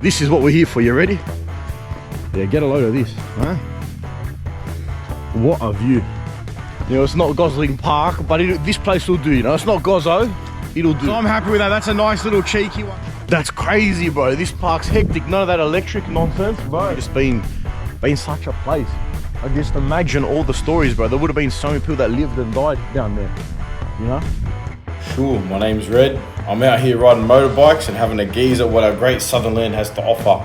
This is what we're here for. You ready? Yeah, get a load of this, huh? What a view. You know, it's not Gosling Park, but this place will do, you know. It's not Gozzo, it'll do. So I'm happy with that. That's a nice little cheeky one. That's crazy, bro. This park's hectic. None of that electric nonsense, bro. It's been such a place. I just imagine all the stories, bro. There would have been so many people that lived and died down there, you know? Sure, my name's Red. I'm out here riding motorbikes and having a gaze at what our great southern land has to offer.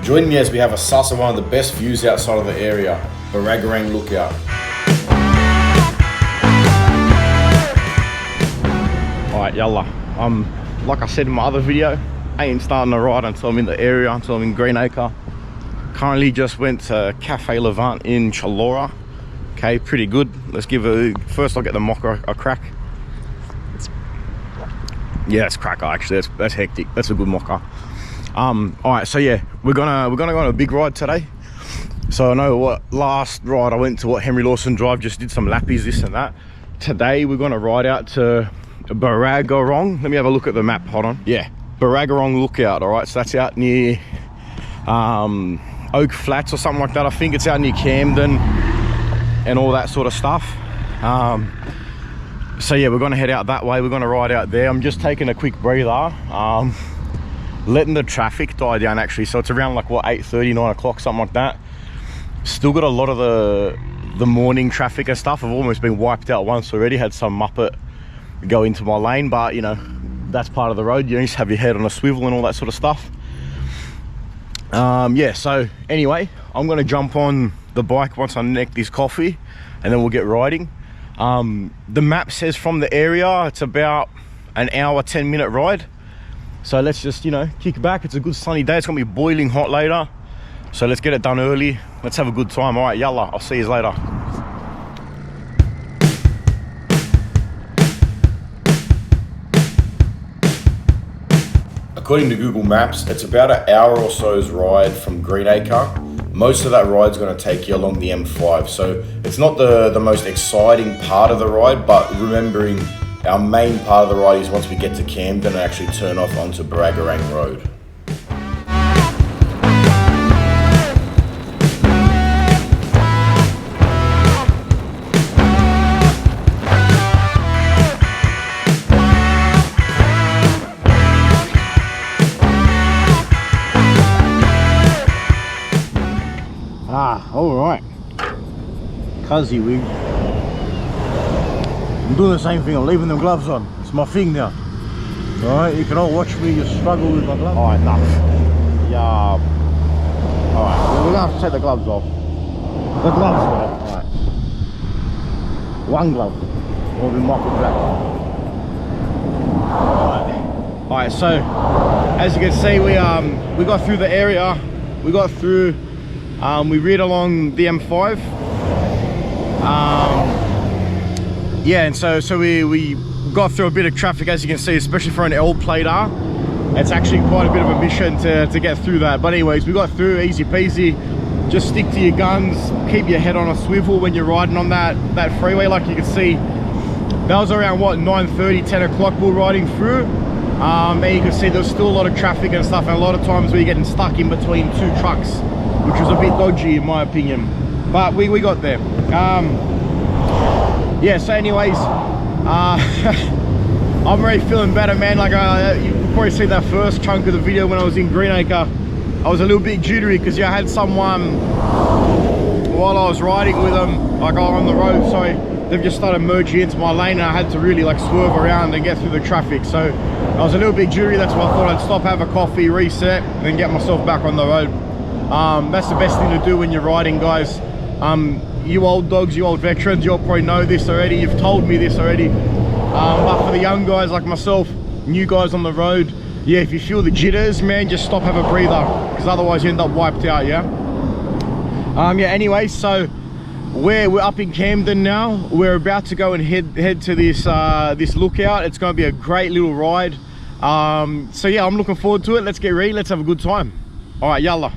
Join me as we have a suss of one of the best views outside of the area, Burragorang Lookout. Alright, yalla. Like I said in my other video, I ain't starting to ride until I'm in the area, until I'm in Greenacre. Currently just went to Cafe Levant in Chalora. Okay, pretty good. Let's give first I'll get the mocha a crack. Yeah, it's cracker actually. That's hectic. That's a good mocha. Alright, so yeah, we're gonna go on a big ride today. So I know what last ride I went to Henry Lawson Drive, just did some lappies, this and that. Today we're gonna ride out to Burragorang. Let me have a look at the map, hold on. Yeah, Burragorang Lookout. Alright, so that's out near Oak Flats or something like that. I think it's out near Camden and all that sort of stuff. So yeah, we're gonna head out that way. We're gonna ride out there. I'm just taking a quick breather, letting the traffic die down actually. So it's around like what, 8:30, 9 o'clock, something like that. Still got a lot of the morning traffic and stuff. I've almost been wiped out once already. Had some muppet go into my lane, but you know, that's part of the road. You just have your head on a swivel and all that sort of stuff. Yeah, so anyway, I'm gonna jump on the bike once I neck this coffee and then we'll get riding. The map says from the area it's about an hour 10-minute ride, so let's just, you know, kick back. It's a good sunny day. It's gonna be boiling hot later, so let's get it done early. Let's have a good time. All right, yalla, I'll see you later. According to Google Maps, it's about an hour or so's ride from Greenacre. Most of that ride's going to take you along the M5, so it's not the most exciting part of the ride, but remembering our main part of the ride is once we get to Camden and actually turn off onto Burragorang Road. Alright, Cuzzy wig. I'm doing the same thing. I'm leaving them gloves on. It's my thing now. Alright, you can all watch me just struggle with my gloves. Alright, enough. Yeah. Alright, we're gonna have to take the gloves off. The gloves are off. Alright. One glove. Or we might put that. Alright, so as you can see, we got through the area. We got through. We reared along the M5. Yeah, and so we got through a bit of traffic, as you can see, especially for an L-plater. It's actually quite a bit of a mission to get through that. But anyways, we got through easy peasy. Just stick to your guns, keep your head on a swivel when you're riding on that freeway. Like you can see, that was around what, 9:30, 10 o'clock we were riding through. And you can see there's still a lot of traffic and stuff, and a lot of times we're getting stuck in between two trucks, which was a bit dodgy in my opinion, but we got there. Yeah, so anyways, I'm really feeling better, man. Like you could probably see that first chunk of the video when I was in Greenacre, I was a little bit jittery because I had someone while I was riding with them, like on the road, sorry, they've just started merging into my lane and I had to really like swerve around and get through the traffic. So I was a little bit jittery. That's why I thought I'd stop, have a coffee, reset, and then get myself back on the road. That's the best thing to do when you're riding, guys. You old dogs, you old veterans, you all probably know this already. You've told me this already. But for the young guys like myself, new guys on the road, yeah, if you feel the jitters, man, just stop, have a breather, because otherwise you end up wiped out. Yeah. Yeah. Anyway, so we're up in Camden now. We're about to go and head to this this lookout. It's going to be a great little ride. So yeah, I'm looking forward to it. Let's get ready. Let's have a good time. All right, yalla.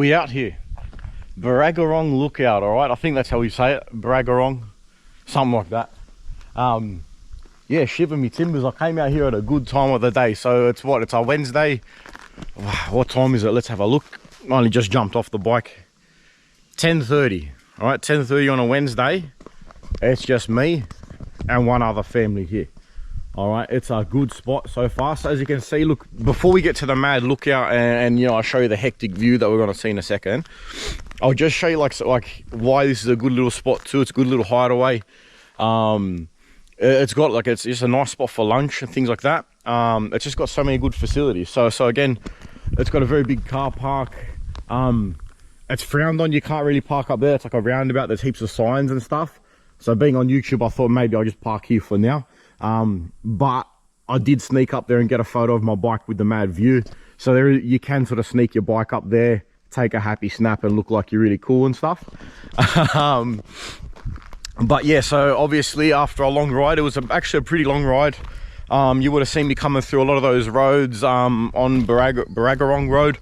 we out here? Burragorang Lookout, all right? I think that's how you say it, Burragorang, something like that. Yeah, shiver me timbers. I came out here at a good time of the day. So it's what? It's a Wednesday. What time is it? Let's have a look. I only just jumped off the bike. 10:30. All right, 10:30 on a Wednesday. It's just me and one other family here. All right, it's a good spot so far. So as you can see, look, before we get to the mad lookout and you know, I'll show you the hectic view that we're going to see in a second. I'll just show you like why this is a good little spot too. It's a good little hideaway. It's got like, it's just a nice spot for lunch and things like that. It's just got so many good facilities. So again, it's got a very big car park. It's frowned on, you can't really park up there. It's like a roundabout, there's heaps of signs and stuff. So being on YouTube, I thought maybe I'll just park here for now. But I did sneak up there and get a photo of my bike with the mad view. So there, you can sort of sneak your bike up there, take a happy snap and look like you're really cool and stuff. But yeah, so obviously after a long ride, it was actually a pretty long ride. You would have seen me coming through a lot of those roads on Burragorang Road.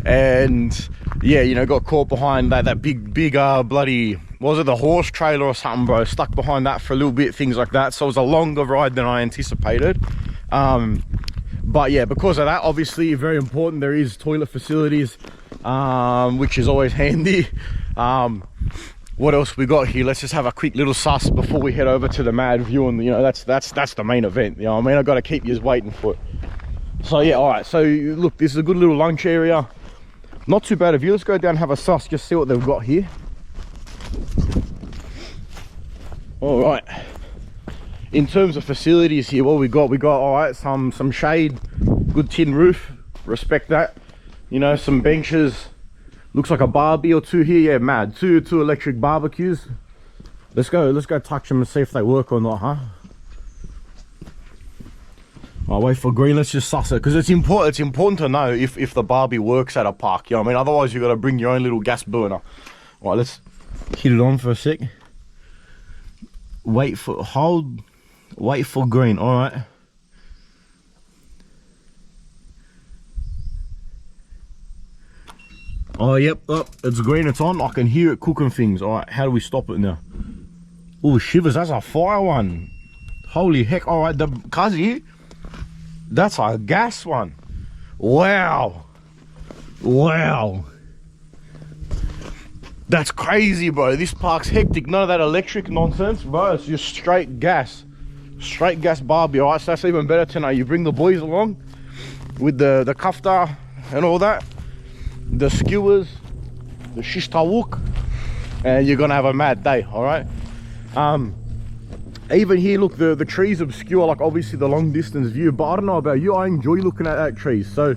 And yeah, you know, got caught behind that big bloody, was it the horse trailer or something, bro? Stuck behind that for a little bit, things like that. So it was a longer ride than I anticipated. But yeah, because of that, obviously very important, there is toilet facilities, which is always handy. What else we got here? Let's just have a quick little suss before we head over to the mad view, and you know, that's the main event, you know what I mean? I got to keep you waiting for it. So yeah, all right, so look, this is a good little lunch area, not too bad of view. Let's go down and have a suss, just see what they've got here. All right, in terms of facilities here, what we got all right, some shade, good tin roof, respect that, you know, some benches. Looks like a barbie or two here. Yeah, mad. Two electric barbecues. Let's go touch them and see if they work or not, huh? I'll wait for green. Let's just suss it, because it's important to know if the barbie works at a park, you know what I mean? Otherwise you got to bring your own little gas burner. All right, let's hit it on for a sec. Wait for green. All right. Oh, yep, oh, it's green, it's on. I can hear it cooking things. All right, how do we stop it now? Oh, shivers, that's a fire one. Holy heck. All right, the Kazi, that's a gas one. Wow. That's crazy, bro. This park's hectic. None of that electric nonsense, bro. It's just straight gas barbie. All right, so that's even better tonight. You bring the boys along with the kafta and all that, the skewers, the shish tawuk, and you're gonna have a mad day. All right. Even here, look, the trees obscure like obviously the long distance view, but I don't know about you, I enjoy looking at that trees. So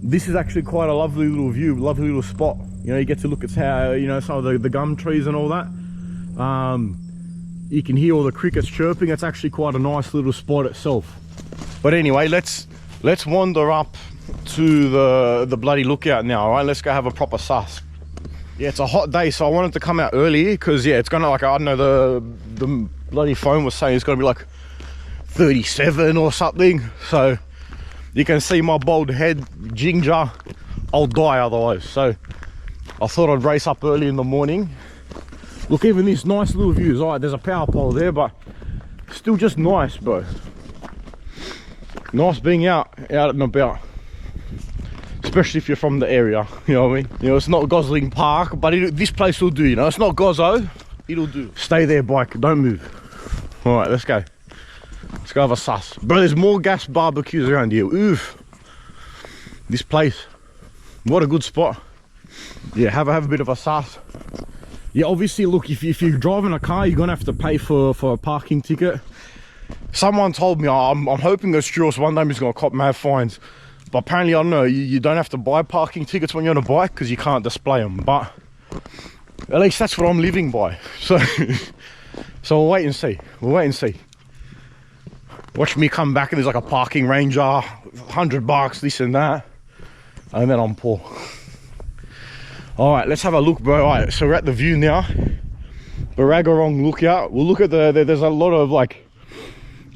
this is actually quite a lovely little view, lovely little spot. You know, you get to look at how, you know, some of the gum trees and all that. You can hear all the crickets chirping. It's actually quite a nice little spot itself. But anyway, let's wander up to the bloody lookout now. All right, let's go have a proper suss. Yeah, it's a hot day, so I wanted to come out early because yeah, it's gonna, like, I don't know, the bloody phone was saying it's gonna be like 37 or something. So you can see my bald head, ginger, I'll die otherwise. So I thought I'd race up early in the morning. Look, even this nice little views. All right, there's a power pole there, but still just nice, bro. Nice being out and about, especially if you're from the area, you know what I mean? You know, it's not Gosling Park, but this place will do, you know? It's not Gozzo, it'll do. Stay there, bike, don't move. All right, let's go. Let's go have a suss. Bro, there's more gas barbecues around here. Oof. This place, what a good spot. Yeah, have a bit of a suss. Yeah, obviously, look, if you're driving a car, you're gonna have to pay for a parking ticket. Someone told me, I'm hoping those Sturos one day is gonna cop mad fines. But apparently, I don't know, you don't have to buy parking tickets when you're on a bike because you can't display them. But at least that's what I'm living by. So we'll wait and see. Watch me come back and there's like a parking ranger, $100, this and that. And then I'm poor. All right, let's have a look, bro. All right, so we're at the view now. Burragorang Lookout. We'll look at there's a lot of like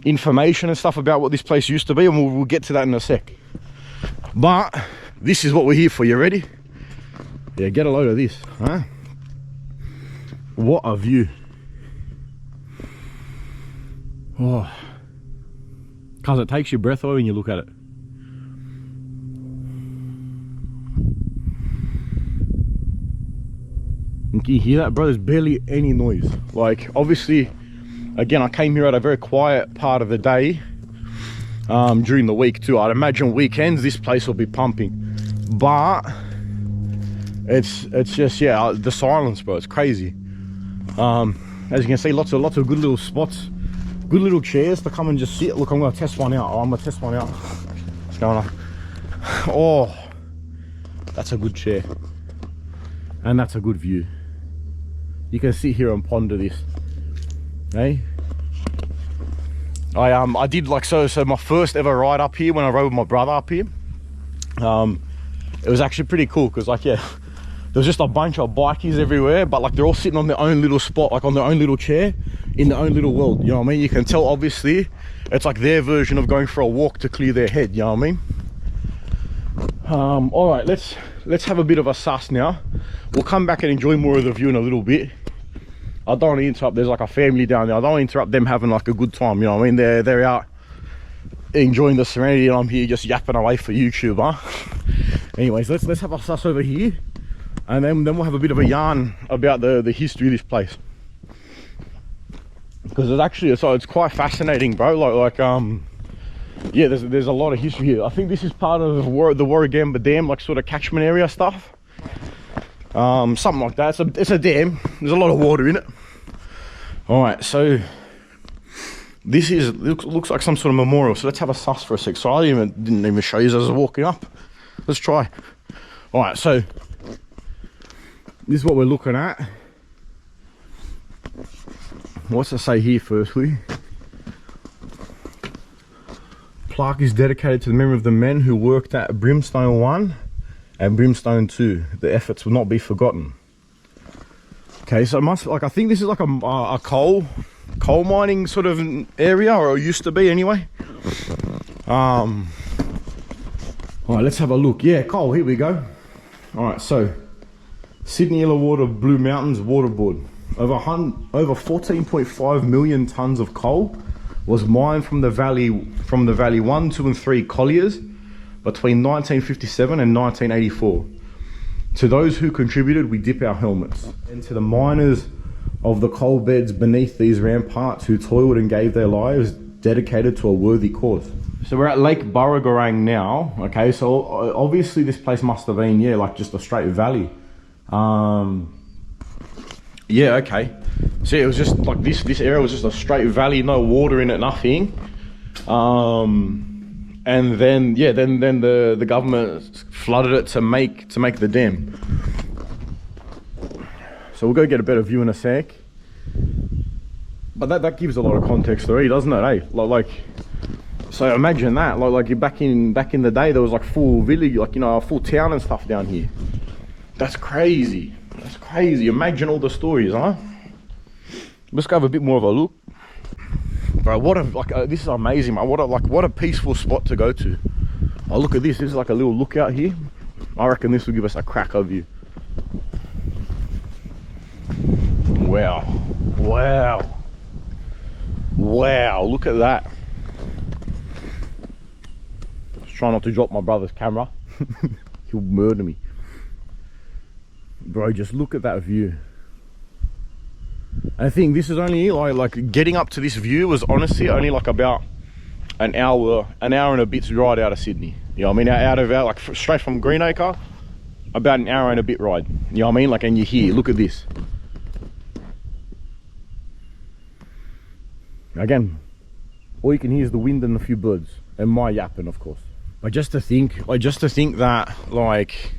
information and stuff about what this place used to be, and we'll get to that in a sec. But this is what we're here for. You ready? Yeah, get a load of this, huh? What a view. Oh, cause it takes your breath away when you look at it. And can you hear that, bro? There's barely any noise. Like, obviously, again, I came here at a very quiet part of the day during the week too. I'd imagine weekends this place will be pumping, but it's just, yeah, the silence, bro. It's crazy. As you can see, lots of good little spots, good little chairs to come and just sit. Look, I'm gonna test one out. I'm gonna test one out. What's going on? Oh, that's a good chair, and that's a good view. You can sit here and ponder this, hey? I did like so my first ever ride up here when I rode with my brother up here. It was actually pretty cool because, like, yeah, there was just a bunch of bikies everywhere, but like they're all sitting on their own little spot, like on their own little chair in their own little world, you know what I mean? You can tell obviously it's like their version of going for a walk to clear their head, you know what I mean? All right, let's have a bit of a suss now. We'll come back and enjoy more of the view in a little bit. I don't want to interrupt. There's like a family down there. I don't want to interrupt them having like a good time, you know what I mean? They're out enjoying the serenity, and I'm here just yapping away for YouTube, huh? Anyways, let's have a suss over here, and then we'll have a bit of a yarn about the history of this place, because it's actually, so it's quite fascinating, bro. Like yeah, there's a lot of history here. I think this is part of the Warragamba Dam, like sort of catchment area stuff, something like that. It's a dam. There's a lot of water in it. All right, so this looks like some sort of memorial. So let's have a suss for a sec. So I didn't even show you as I was walking up. Let's try. All right, so this is what we're looking at. What's it say here firstly? Plaque is dedicated to the memory of the men who worked at Brimstone 1 and Brimstone 2. The efforts will not be forgotten. Okay, so it must, like, I think this is like a coal mining sort of area, or it used to be anyway. All right, let's have a look. Yeah, coal, here we go. All right, so Sydney Illawarra Blue Mountains Waterboard. Over 14.5 million tons of coal was mined from the valley 1, 2 and 3 colliers between 1957 and 1984. To those who contributed, we dip our helmets. And to the miners of the coal beds beneath these ramparts who toiled and gave their lives, dedicated to a worthy cause. So we're at Lake Burragorang now. Okay, so obviously this place must have been, yeah, like just a straight valley. Yeah, okay. See, it was just like this area was just a straight valley, no water in it, nothing. And then, yeah, then the government flooded it to make the dam. So we'll go get a better view in a sec. But that gives a lot of context already, doesn't it? Eh? Like, so imagine that. Like back in the day, there was like full village, like, you know, a full town and stuff down here. That's crazy. That's crazy. Imagine all the stories, huh? Let's go have a bit more of a look. Bro, what a, like, this is amazing, man. What a peaceful spot to go to. Oh, look at this. This is like a little lookout here. I reckon this will give us a cracker view. Wow. Wow. Wow, look at that. Just try not to drop my brother's camera. He'll murder me. Bro, just look at that view. I think this is only like getting up to this view was honestly only like about an hour and a bit's ride out of Sydney. You know what I mean? Out of like straight from Greenacre, about an hour and a bit ride. You know what I mean? Like, and you're here, look at this. Again, all you can hear is the wind and a few birds, and my yapping, of course. But just to think that, like,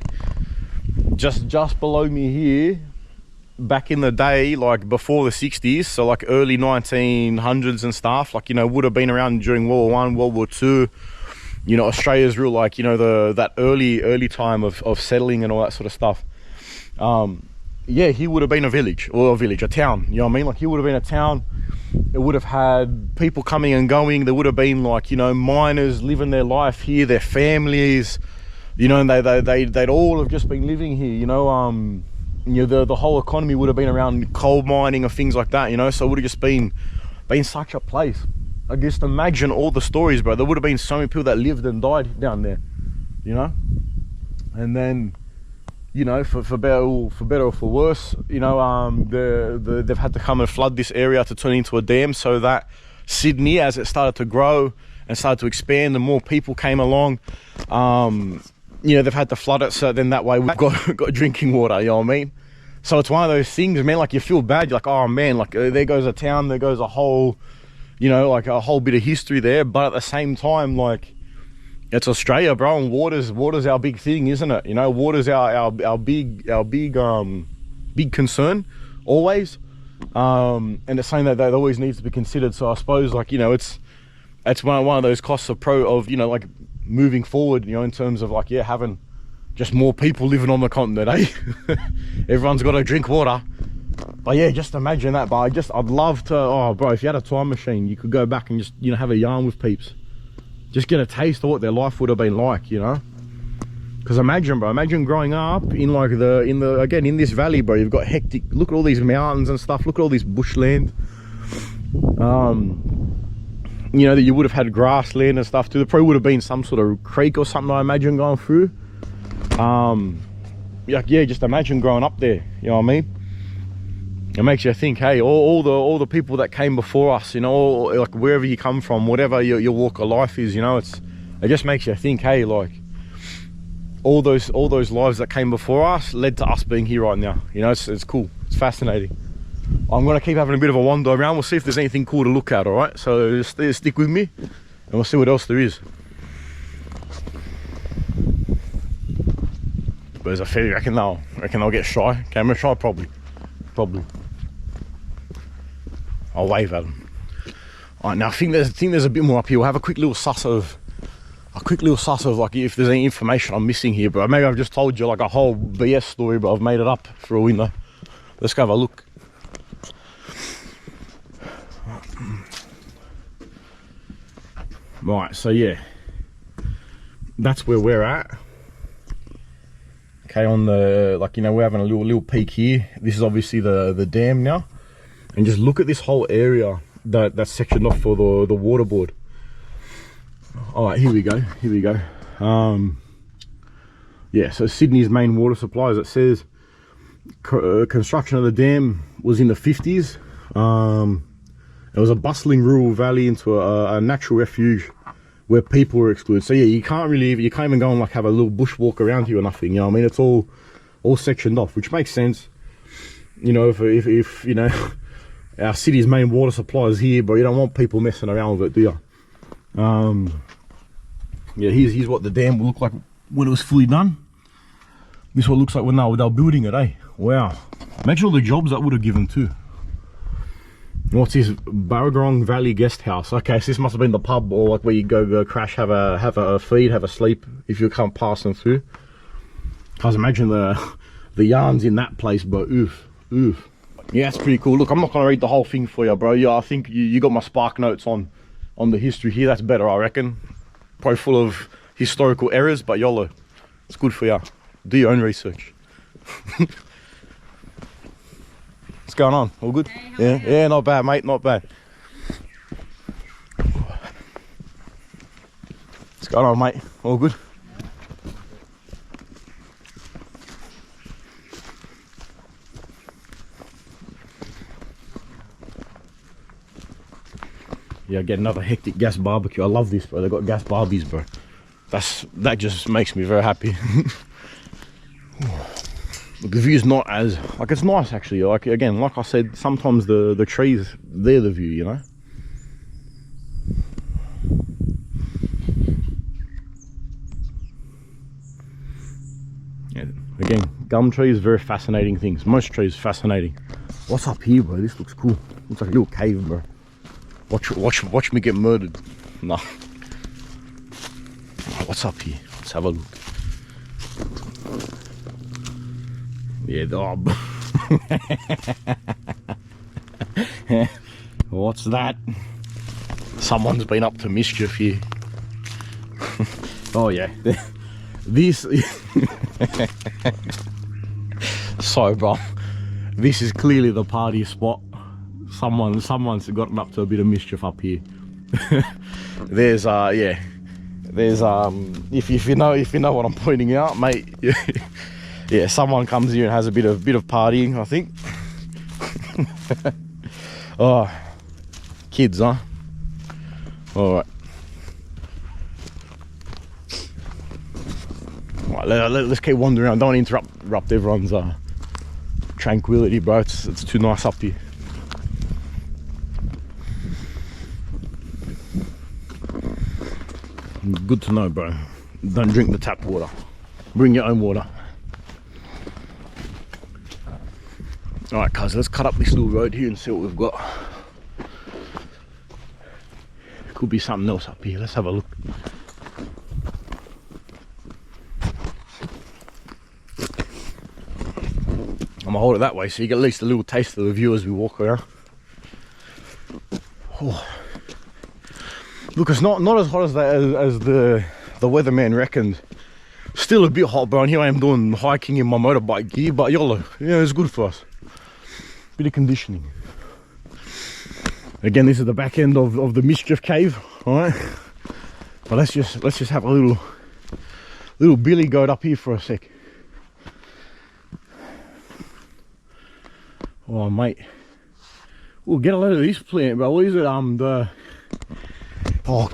just below me here, back in the day, like before the 60s, so like early 1900s and stuff, like, you know, would have been around during World War I, World War II. You know, Australia's real, like, you know, that early time of settling and all that sort of stuff. Yeah, he would have been a town, you know what I mean? Like, he would have been a town. It would have had people coming and going. There would have been, like, you know, miners living their life here, their families, you know, and they'd all have just been living here, you know. You know, the whole economy would have been around coal mining and things like that, you know, so it would have just been such a place. I just imagine all the stories, bro. There would have been so many people that lived and died down there, you know. And then, you know, for better or for worse, you know, they've had to come and flood this area to turn into a dam, so that Sydney, as it started to grow and started to expand and more people came along, you know, they've had to flood it, so then that way we've got drinking water, you know what I mean? So it's one of those things, man, like you feel bad, you're like, oh man, like there goes a town, there goes a whole, you know, like a whole bit of history there. But at the same time, like, it's Australia, bro, and water's our big thing, isn't it? You know, water's our big concern always, and it's something that always needs to be considered. So I suppose, like, you know, it's one of those costs of you know, like moving forward, you know, in terms of like, yeah, having just more people living on the continent, eh? Everyone's got to drink water. But yeah, just imagine that. But I'd love to, oh bro, if you had a time machine, you could go back and just, you know, have a yarn with peeps, just get a taste of what their life would have been like, you know. Because imagine, bro, imagine growing up in like in this valley, bro. You've got hectic, look at all these mountains and stuff, look at all this bushland. You know, that you would have had grassland and stuff too. There probably would have been some sort of creek or something, I imagine, going through. Yeah, just imagine growing up there, you know what I mean? It makes you think, hey, all the people that came before us, you know, like wherever you come from, whatever your walk of life is, you know, it just makes you think, hey, like all those lives that came before us led to us being here right now. You know, it's cool, it's fascinating. I'm gonna keep having a bit of a wander around. We'll see if there's anything cool to look at. All right, so just stick with me and we'll see what else there is. But there's a fair, I reckon they'll get shy, camera shy, probably. I'll wave at them. All right, now I think there's a bit more up here. We'll have a quick little suss of like if there's any information I'm missing here, but maybe I've just told you like a whole BS story, but I've made it up for a window. Let's go have a look. Right, so yeah, that's where we're at. Okay, on the, like, you know, we're having a little peek here. This is obviously the dam now, and just look at this whole area that's sectioned off for the waterboard. All right, here we go. Yeah, so Sydney's main water supply, as it says, construction of the dam was in the 50s. It was a bustling rural valley into a natural refuge where people were excluded. So yeah, you can't even go and like have a little bushwalk around here or nothing, you know what I mean? It's all sectioned off, which makes sense. You know, if you know, our city's main water supply is here, but you don't want people messing around with it, do you? Yeah, here's what the dam will look like when it was fully done. This is what it looks like when they were building it, eh? Wow. Imagine all the jobs that would have given too. What's this? Burragorang Valley Guest House. Okay, so this must have been the pub, or like where you go crash, have a feed, have a sleep if you can't pass them through. Cause imagine the yarns in that place, but oof. Yeah, it's pretty cool. Look, I'm not gonna read the whole thing for you, bro. Yeah, I think you got my spark notes on the history here. That's better, I reckon. Probably full of historical errors, but YOLO. It's good for you. Do your own research. What's going on? All good? Hey, yeah, not bad, mate, not bad. What's going on, mate? All good? Yeah, get another hectic gas barbecue. I love this, bro. They got gas barbies, bro. That just makes me very happy. Look, the view's not as, like, it's nice actually. Like, again, like I said, sometimes the trees, they're the view, you know. Yeah, again, gum trees, very fascinating things. Most trees fascinating. What's up here, bro? This looks cool. Looks like a little cave, bro. Watch me get murdered. Nah. What's up here? Let's have a look. Yeah, what's that? Someone's been up to mischief here. Oh yeah, This so bro, this is clearly the party spot. Someone's gotten up to a bit of mischief up here. There's yeah, there's if you know what I'm pointing out, mate. Yeah, someone comes here and has a bit of partying, I think. Oh, kids, huh? All right. Let's keep wandering around. Don't want to interrupt everyone's tranquility, bro. It's too nice up here. Good to know, bro. Don't drink the tap water. Bring your own water. All right, guys. Let's cut up this little road here and see what we've got. Could be something else up here. Let's have a look. I'm gonna hold it that way so you get at least a little taste of the view as we walk around. Oh. Look, it's not as hot as the weatherman reckoned. Still a bit hot, bro. And here I am doing hiking in my motorbike gear, but YOLO, yeah, it's good for us. Bit of conditioning. Again, this is the back end of the mischief cave, all right? But let's just have a little billy goat up here for a sec. Oh mate, we'll get a load of this plant, bro. What is it? Oh,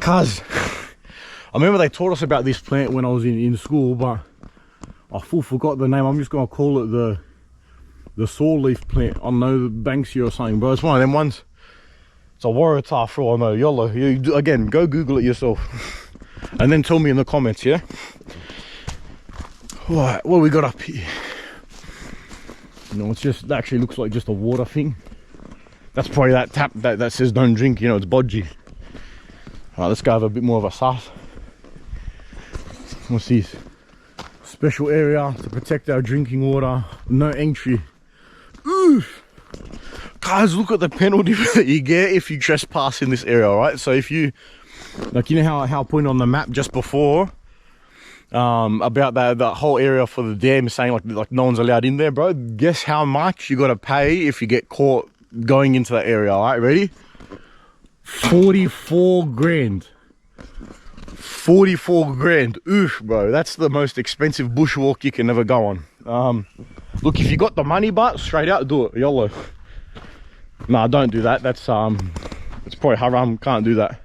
cuz I remember they taught us about this plant when I was in school, but I full forgot the name. I'm just gonna call it the saw leaf plant. I don't know, the Banksia or something, bro. It's one of them ones. It's a Waratah for all I know. YOLO. Again, go Google it yourself and then tell me in the comments, yeah? All right, what we got up here? You know, it's just, that actually looks like just a water thing. That's probably that tap that says don't drink, you know, it's bodgy. Alright, let's go have a bit more of a sass. What's this? Special area to protect our drinking water. No entry. Oof! Guys, look at the penalty that you get if you trespass in this area, right? So if you, like, you know how I pointed on the map just before, about that whole area for the dam saying like no one's allowed in there, bro. Guess how much you gotta pay if you get caught going into that area. All right, ready? 44 grand. 44 grand. Oof, bro, that's the most expensive bushwalk you can ever go on. Look, if you got the money, but straight out, do it. YOLO. Nah, don't do that. That's it's probably haram. Can't do that.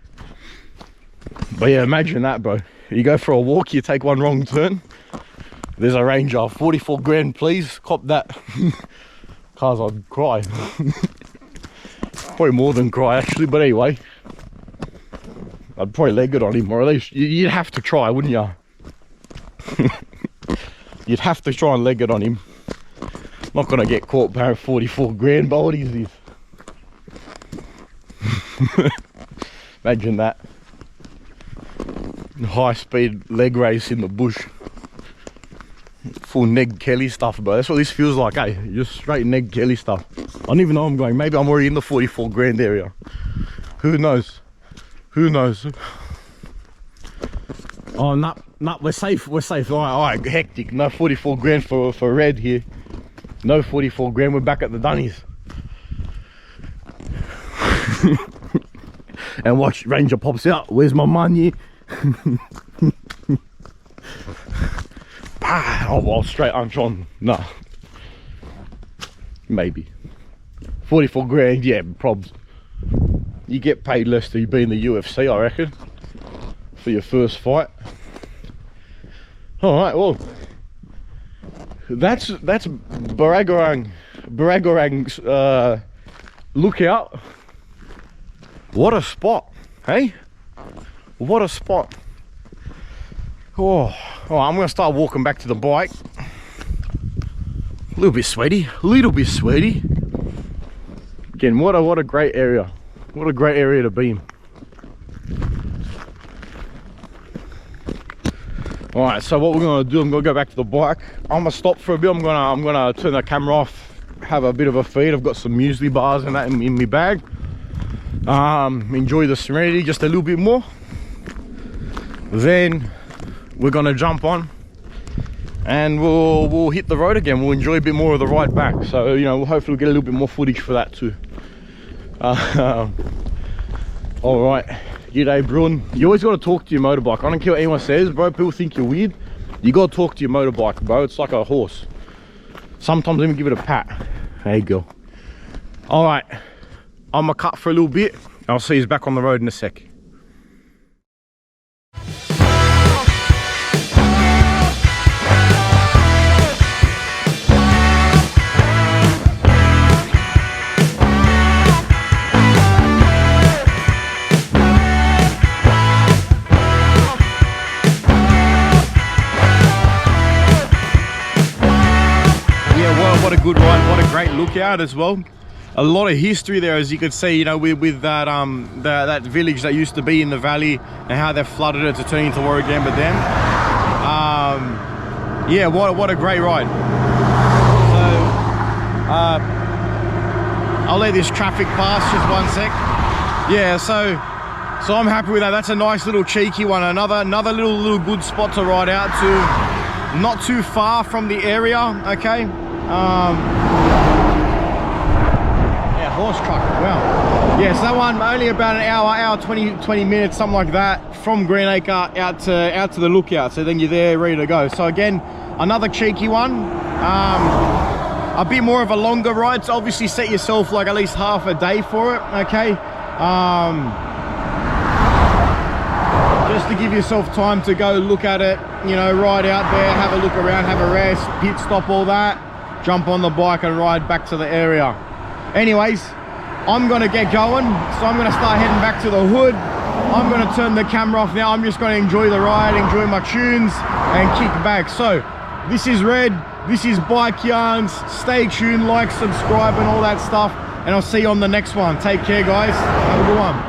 But yeah, imagine that, bro. You go for a walk, you take one wrong turn, there's a ranger. 44 grand, please, cop that. Cars, I'd cry. Probably more than cry, actually, but anyway. I'd probably leg it on him, or at least you'd have to try, wouldn't you? You'd have to try and leg it on him. Not gonna get caught paying 44 grand, but what is this? Imagine that. High speed leg race in the bush. Full Ned Kelly stuff, bro. That's what this feels like, eh? Just straight Ned Kelly stuff. I don't even know where I'm going. Maybe I'm already in the 44 grand area. Who knows? Who knows? Oh, nah, we're safe. We're safe. All right, hectic. No 44 grand for red here. No 44 grand. We're back at the Dunnies. And watch, Ranger pops out. Where's my money? Oh, well, straight unshon. Nah, maybe 44 grand. Yeah, probs. You get paid less to be in the UFC, I reckon, for your first fight. All right, well, that's Burragorang Lookout. What a spot, hey? What a spot. Oh, I'm gonna start walking back to the bike. A little bit sweaty, Again, what a great area. What a great area to be in. All right, so what we're gonna do, I'm gonna go back to the bike. I'm gonna stop for a bit. I'm gonna turn the camera off, have a bit of a feed. I've got some muesli bars and that in my bag. Enjoy the serenity just a little bit more. Then we're gonna jump on and we'll hit the road again. We'll enjoy a bit more of the ride back. So, you know, we'll hopefully get a little bit more footage for that too. All right, g'day Brun. You always got to talk to your motorbike. I don't care what anyone says, bro. People think you're weird. You got to talk to your motorbike, bro. It's like a horse. Sometimes even give it a pat. Hey, girl. All right, I'm gonna cut for a little bit. I'll see you back on the road in a sec. What a good ride, what a great lookout as well. A lot of history there, as you could see, you know, with that that village that used to be in the valley and how they flooded it to turn into Burragorang Dam. Yeah, what a great ride. So I'll let this traffic pass just 1 sec. Yeah, so I'm happy with that. That's a nice little cheeky one. Another little good spot to ride out to, not too far from the area. Okay. Yeah, horse truck. Wow. Yeah, so that one only about an hour 20 minutes, something like that, from Greenacre out to the lookout. So then you're there ready to go. So again, another cheeky one. A bit more of a longer ride, so obviously set yourself like at least half a day for it. Okay. Just to give yourself time to go look at it, you know, ride out there, have a look around, have a rest, pit stop, all that, jump on the bike and ride back to the area. Anyways, I'm gonna get going, so I'm gonna start heading back to the hood. I'm gonna turn the camera off now. I'm just gonna enjoy the ride, enjoy my tunes and kick back. So this is Red, this is Bike Yarns. Stay tuned, like, subscribe and all that stuff, and I'll see you on the next one. Take care, guys. Have a good one.